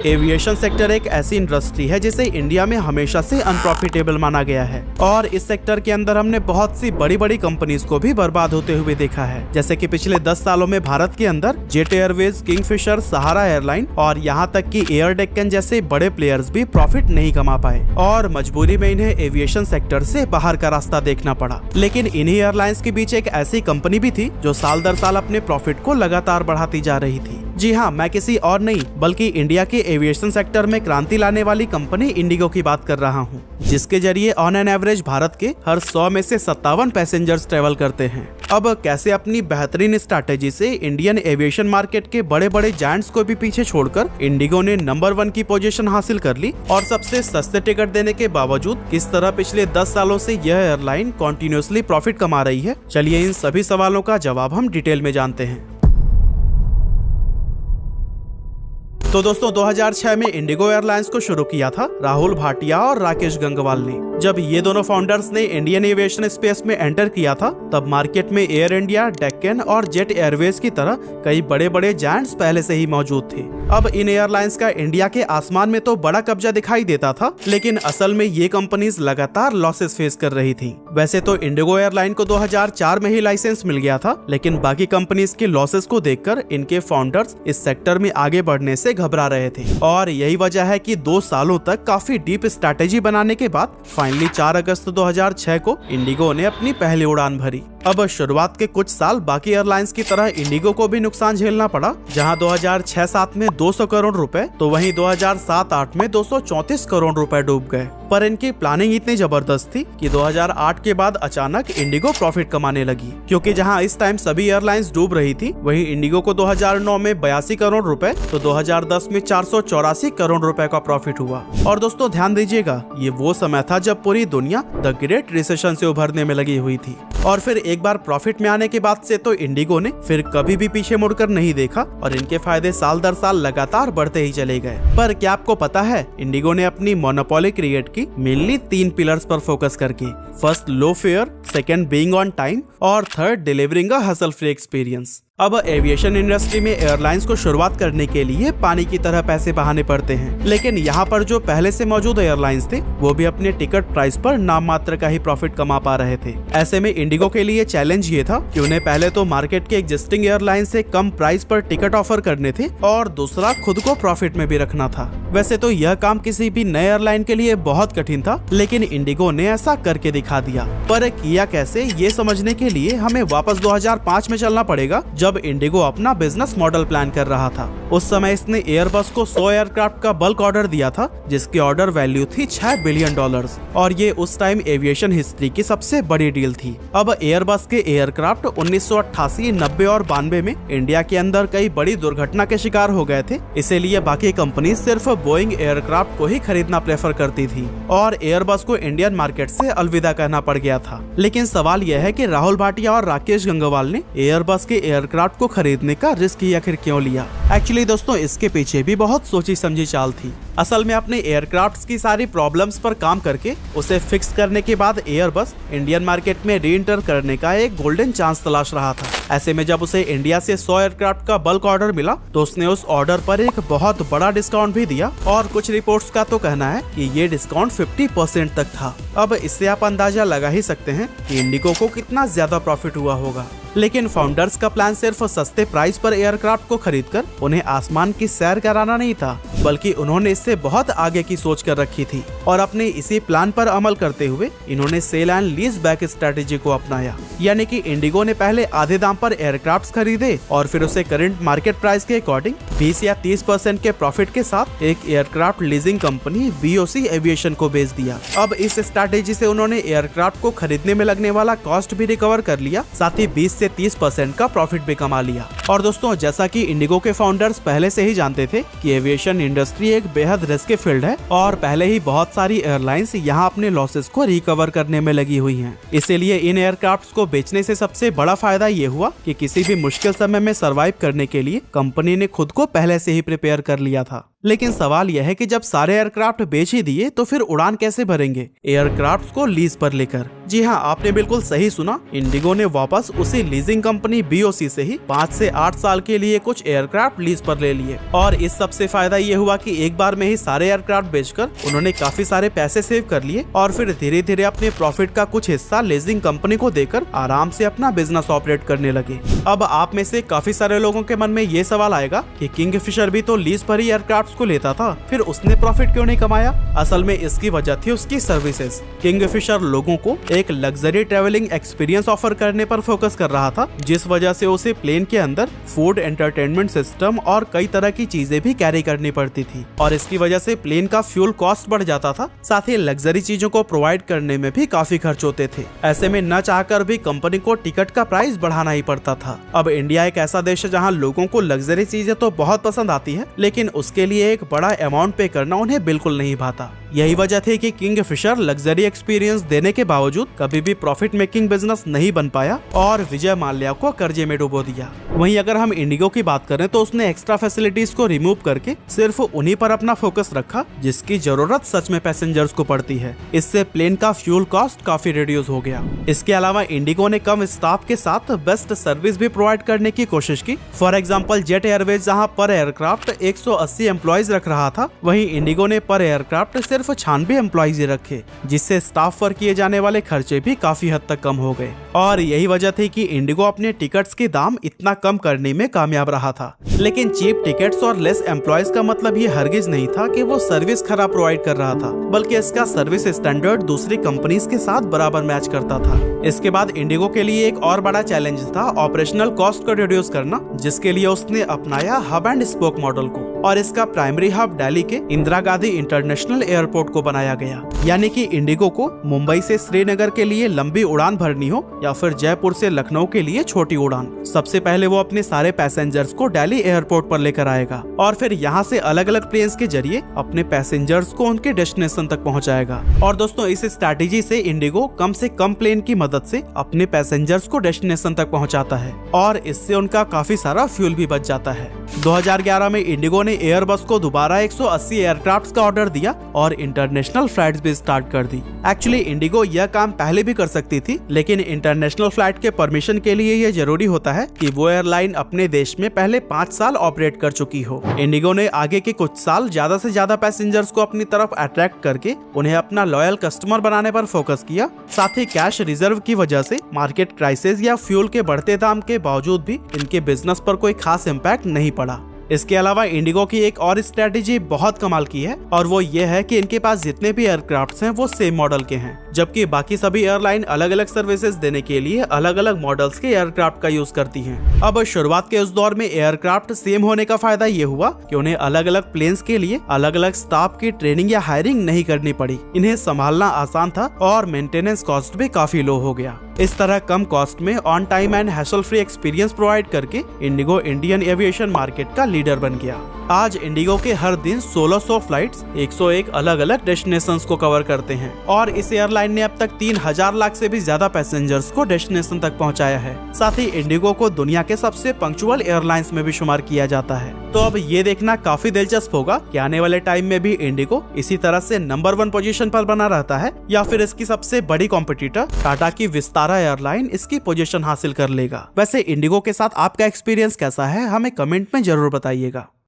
Aviation sector एक ऐसी industry है जिसे इंडिया में हमेशा से अनप्रॉफिटेबल माना गया है और इस सेक्टर के अंदर हमने बहुत सी बड़ी बड़ी कंपनीज को भी बर्बाद होते हुए देखा है। जैसे कि पिछले 10 सालों में भारत के अंदर जेट एयरवेज, किंगफिशर, सहारा एयरलाइन और यहाँ तक कि एयर डेक्कन जैसे बड़े प्लेयर्स भी प्रॉफिट नहीं कमा पाए और मजबूरी में इन्हें एविएशन सेक्टर से बाहर का रास्ता देखना पड़ा। लेकिन इन्हीं एयरलाइंस के बीच एक ऐसी कंपनी भी थी जो साल दर साल अपने प्रॉफिट को लगातार बढ़ाती जा रही थी। जी हाँ, मैं किसी और नहीं बल्कि इंडिया के एविएशन सेक्टर में क्रांति लाने वाली कंपनी इंडिगो की बात कर रहा हूँ, जिसके जरिए ऑन एन एवरेज भारत के हर 100 में से 57 पैसेंजर्स ट्रेवल करते हैं। अब कैसे अपनी बेहतरीन स्ट्रैटेजी से इंडियन एविएशन मार्केट के बड़े बड़े जायंट्स को भी पीछे छोड़कर इंडिगो ने नंबर 1 की पोजीशन हासिल कर ली और सबसे सस्ते टिकट देने के बावजूद किस तरह पिछले 10 सालों से यह एयरलाइन कॉन्टिन्यूसली प्रॉफिट कमा रही है, चलिए इन सभी सवालों का जवाब हम डिटेल में जानते हैं। तो दोस्तों 2006 में इंडिगो एयरलाइंस को शुरू किया था राहुल भाटिया और राकेश गंगवाल ने। जब ये दोनों फाउंडर्स ने इंडियन एविएशन स्पेस में एंटर किया था तब मार्केट में एयर इंडिया, डेक्कन और जेट एयरवेज की तरह कई बड़े बड़े जायंट्स पहले से ही मौजूद थे। अब इन एयरलाइंस का इंडिया के आसमान में तो बड़ा कब्जा दिखाई देता था, लेकिन असल में ये कंपनीज लगातार लॉसेस फेस कर रही थी। वैसे तो इंडिगो एयरलाइन को 2004 में ही लाइसेंस मिल गया था, लेकिन बाकी कंपनीज के लॉसेस को देखकर इनके फाउंडर्स इस सेक्टर में आगे बढ़ने से घबरा रहे थे और यही वजह है कि 2 सालों तक काफी डीप स्ट्रैटेजी बनाने के बाद फाइनली 4 अगस्त 2006 को इंडिगो ने अपनी पहली उड़ान भरी। अब शुरुआत के कुछ साल बाकी एयरलाइंस की तरह इंडिगो को भी नुकसान झेलना पड़ा, जहां 2006-07 में 200 करोड़ रुपए तो वहीं 2007-08 में 234 करोड़ रुपए डूब गए। पर इनकी प्लानिंग इतनी जबरदस्त थी कि 2008 के बाद अचानक इंडिगो प्रॉफिट कमाने लगी, क्योंकि जहां इस टाइम सभी एयरलाइंस डूब रही थी वहीं इंडिगो को 2009 में 82 करोड़ रुपए तो 2010 में 484 करोड़ रुपए का प्रॉफिट हुआ। और दोस्तों ध्यान दीजिएगा, ये वो समय था जब पूरी दुनिया द ग्रेट रिसेशन से उभरने में लगी हुई थी और फिर एक बार प्रॉफिट में आने के बाद से तो इंडिगो ने फिर कभी भी पीछे मुड़कर नहीं देखा और इनके फायदे साल दर साल लगातार बढ़ते ही चले गए। पर क्या आपको पता है, इंडिगो ने अपनी मोनोपोली क्रिएट की मेनली 3 पिलर्स पर फोकस करके। First, low fare, second, being on time और third, delivering a hassle free experience. अब एविएशन इंडस्ट्री में एयरलाइंस को शुरुआत करने के लिए पानी की तरह पैसे बहाने पड़ते हैं, लेकिन यहाँ पर जो पहले से मौजूद एयरलाइंस थे वो भी अपने टिकट प्राइस पर नाम मात्र का ही प्रॉफिट कमा पा रहे थे। ऐसे में इंडिगो के लिए चैलेंज ये था कि उन्हें पहले तो मार्केट के एग्जिस्टिंग एयरलाइन से कम प्राइस पर टिकट ऑफर करने थे और दूसरा खुद को प्रॉफिट में भी रखना था। वैसे तो यह काम किसी भी नए एयरलाइन के लिए बहुत कठिन था, लेकिन इंडिगो ने ऐसा करके दिखा दिया। पर किया कैसे, ये समझने के लिए हमें वापस 2005 में चलना पड़ेगा, जब इंडिगो अपना बिजनेस मॉडल प्लान कर रहा था। उस समय इसने एयरबस को 100 एयरक्राफ्ट का बल्क ऑर्डर दिया था, जिसकी ऑर्डर वैल्यू थी $6 बिलियन और ये उस टाइम एविएशन हिस्ट्री की सबसे बड़ी डील थी। अब एयरबस के एयरक्राफ्ट 1988, 90 और 92 में इंडिया के अंदर कई बड़ी दुर्घटना के शिकार हो गए थे, इसीलिए बाकी कंपनी सिर्फ बोइंग एयरक्राफ्ट को ही खरीदना प्रेफर करती थी और एयरबस को इंडियन मार्केट से अलविदा कहना पड़ गया था। लेकिन सवाल यह है कि राहुल भाटिया और राकेश गंगवाल ने एयरबस के एयरक्राफ्ट को खरीदने का रिस्क ही आखिर क्यों लिया? एक्चुअली दोस्तों, इसके पीछे भी बहुत सोची समझी चाल थी। असल में अपने एयरक्राफ्ट्स की सारी प्रॉब्लम्स पर काम करके उसे फिक्स करने के बाद एयरबस इंडियन मार्केट में री एंटर करने का एक गोल्डन चांस तलाश रहा था। ऐसे में जब उसे इंडिया से 100 एयरक्राफ्ट का बल्क ऑर्डर मिला तो उसने उस ऑर्डर पर एक बहुत बड़ा डिस्काउंट भी दिया और कुछ रिपोर्ट्स का तो कहना है कि ये डिस्काउंट 50% तक था। अब इससे आप अंदाजा लगा ही सकते हैं कि इंडिगो को कितना ज्यादा प्रॉफिट हुआ होगा। लेकिन फाउंडर्स का प्लान सिर्फ सस्ते प्राइस पर एयरक्राफ्ट को खरीदकर उन्हें आसमान की सैर कराना नहीं था, बल्कि उन्होंने इससे बहुत आगे की सोच कर रखी थी और अपने इसी प्लान पर अमल करते हुए इन्होंने sale and lease back strategy को अपनाया। यानी कि इंडिगो ने पहले आधे दाम पर एयरक्राफ्ट खरीदे और फिर उसे करंट मार्केट प्राइस के अकॉर्डिंग 20 या 30% के प्रॉफिट के साथ एक aircraft leasing company BOC aviation को बेच दिया। अब इस स्ट्रेटेजी से उन्होंने एयरक्राफ्ट को खरीदने में लगने वाला कॉस्ट भी रिकवर कर लिया, साथ ही 20 से 30% का प्रॉफिट भी कमा लिया। और दोस्तों, जैसा कि इंडिगो के फाउंडर्स पहले से ही जानते थे कि एविएशन इंडस्ट्री एक बेहद रिस्की फील्ड है और पहले ही बहुत सारी एयरलाइंस यहाँ अपने लॉसेस को रिकवर करने में लगी हुई हैं। इसीलिए इन एयरक्राफ्ट्स को बेचने से सबसे बड़ा फायदा ये हुआ कि किसी भी मुश्किल समय में सर्वाइव करने के लिए कंपनी ने खुद को पहले से ही प्रिपेयर कर लिया था। लेकिन सवाल यह है कि जब सारे एयरक्राफ्ट बेच ही दिए तो फिर उड़ान कैसे भरेंगे एयरक्राफ्ट को लीज पर लेकर। जी हाँ, आपने बिल्कुल सही सुना, इंडिगो ने वापस उसी लीजिंग कंपनी BOC से ही 5 से 8 साल के लिए कुछ एयरक्राफ्ट लीज पर ले लिए। और इस सबसे फायदा ये हुआ कि एक बार में ही सारे एयरक्राफ्ट बेचकर उन्होंने काफी सारे पैसे सेव कर लिए और फिर धीरे धीरे अपने प्रॉफिट का कुछ हिस्सा लीजिंग कंपनी को देकर आराम से अपना बिजनेस ऑपरेट करने लगे। अब आप में से काफी सारे लोगों के मन में ये सवाल आएगा कि किंगफिशर भी तो लीज पर ही एयरक्राफ्ट को लेता था, फिर उसने प्रॉफिट क्यों नहीं कमाया? असल में इसकी वजह थी उसकी सर्विसेज। किंगफिशर लोगों को एक लग्जरी ट्रेवलिंग एक्सपीरियंस ऑफर करने पर फोकस कर रहा था, जिस वजह से उसे प्लेन के अंदर फूड, एंटरटेनमेंट सिस्टम और कई तरह की चीजें भी कैरी करनी पड़ती थी और इसकी वजह से प्लेन का फ्यूल कॉस्ट बढ़ जाता था। साथ ही लग्जरी चीजों को प्रोवाइड करने में भी काफी खर्च होते थे। ऐसे में न चाहकर भी कंपनी को टिकट का प्राइस बढ़ाना ही पड़ता था। अब इंडिया एक ऐसा देश है जहाँ लोगों को लग्जरी चीजें तो बहुत पसंद आती है, लेकिन उसके लिए एक बड़ा अमाउंट पे करना उन्हें बिल्कुल नहीं भाता। यही वजह थी कि किंगफिशर लग्जरी एक्सपीरियंस देने के बावजूद कभी भी प्रॉफिट मेकिंग बिजनेस नहीं बन पाया और विजय माल्या को कर्जे में डुबो दिया। वहीं अगर हम इंडिगो की बात करें तो उसने एक्स्ट्रा फैसिलिटीज को रिमूव करके सिर्फ उन्हीं पर अपना फोकस रखा जिसकी जरूरत सच में पैसेंजर्स को पड़ती है। इससे प्लेन का फ्यूल कॉस्ट काफी रिड्यूस हो गया। इसके अलावा इंडिगो ने कम स्टाफ के साथ बेस्ट सर्विस भी प्रोवाइड करने की कोशिश की। फॉर एग्जाम्पल जेट एयरवेज जहाँ पर एयरक्राफ्ट 180 एम्प्लॉयज रख रहा था, वहीं इंडिगो ने पर एयरक्राफ्ट सिर्फ 96 एम्प्लॉयज ही रखे, जिससे स्टाफ पर किए जाने वाले खर्चे भी काफी हद तक कम हो गए। और यही वजह थी कि इंडिगो अपने टिकट्स के दाम इतना कम करने में कामयाब रहा था। लेकिन चीप टिकट्स और लेस एम्प्लॉयज का मतलब ये हरगिज नहीं था कि वो सर्विस खराब प्रोवाइड कर रहा था, बल्कि इसका सर्विस स्टैंडर्ड दूसरी कंपनीज के साथ बराबर मैच करता था। इसके बाद इंडिगो के लिए एक और बड़ा चैलेंज था ऑपरेशनल कॉस्ट को रिड्यूस करना, जिसके लिए उसने अपनाया हब एंड स्पोक मॉडल को और इसका प्राइमरी हब दिल्ली के इंदिरा गांधी इंटरनेशनल एयरपोर्ट को बनाया गया। यानी कि इंडिगो को मुंबई से श्रीनगर के लिए लंबी उड़ान भरनी हो या फिर जयपुर से लखनऊ के लिए छोटी उड़ान, सबसे पहले वो अपने सारे पैसेंजर्स को दिल्ली एयरपोर्ट पर लेकर आएगा और फिर यहाँ से अलग अलग प्लेन्स के जरिए अपने पैसेंजर्स को उनके डेस्टिनेशन तक पहुँचाएगा। और दोस्तों, इस स्ट्रैटेजी से इंडिगो कम से कम प्लेन की मदद से अपने पैसेंजर्स को डेस्टिनेशन तक पहुँचाता है और इससे उनका काफी सारा फ्यूल भी बच जाता है। 2011 में इंडिगो ने एयरबस को दोबारा 180 एयरक्राफ्ट का ऑर्डर दिया और इंटरनेशनल फ्लाइट्स भी स्टार्ट कर दी। एक्चुअली इंडिगो यह काम पहले भी कर सकती थी, लेकिन इंटरनेशनल फ्लाइट के परमिशन के लिए यह जरूरी होता है कि वो एयरलाइन अपने देश में पहले 5 साल ऑपरेट कर चुकी हो। इंडिगो ने आगे के कुछ साल ज्यादा से ज्यादा पैसेंजर्स को अपनी तरफ अट्रैक्ट करके उन्हें अपना लॉयल कस्टमर बनाने पर फोकस किया। साथ ही कैश रिजर्व की वजह से मार्केट क्राइसिस या फ्यूल के बढ़ते दाम के बावजूद भी इनके बिजनेस पर कोई खास इम्पैक्ट नहीं पड़ा। इसके अलावा इंडिगो की एक और स्ट्रेटेजी बहुत कमाल की है और वो ये है कि इनके पास जितने भी एयरक्राफ्ट्स हैं वो सेम मॉडल के हैं, जबकि बाकी सभी एयरलाइन अलग अलग सर्विसेज देने के लिए अलग अलग मॉडल्स के एयरक्राफ्ट का यूज करती हैं। अब शुरुआत के उस दौर में एयरक्राफ्ट सेम होने का फायदा ये हुआ कि उन्हें अलग अलग प्लेन्स के लिए अलग अलग स्टाफ की ट्रेनिंग या हायरिंग नहीं करनी पड़ी। इन्हें संभालना आसान था और मेंटेनेंस कॉस्ट भी काफी लो हो गया। इस तरह कम कॉस्ट में on time and hassle free experience provide करके इंडिगो इंडियन एविएशन मार्केट का लीडर बन गया। आज इंडिगो के हर दिन 1600 फ्लाइट्स 101 अलग अलग डेस्टिनेशंस को कवर करते हैं और इस एयरलाइन ने अब तक 3000 लाख से भी ज्यादा पैसेंजर्स को डेस्टिनेशन तक पहुंचाया है। साथ ही इंडिगो को दुनिया के सबसे पंक्चुअल एयरलाइंस में भी शुमार किया जाता है। तो अब ये देखना काफी दिलचस्प होगा कि आने वाले टाइम में भी इंडिगो इसी तरह से नंबर 1 पोजीशन पर बना रहता है या फिर इसकी सबसे बड़ी कॉम्पिटिटर टाटा की विस्तारा एयरलाइन इसकी पोजीशन हासिल कर लेगा। वैसे इंडिगो के साथ आपका एक्सपीरियंस कैसा है, हमें कमेंट में जरूर बताइएगा।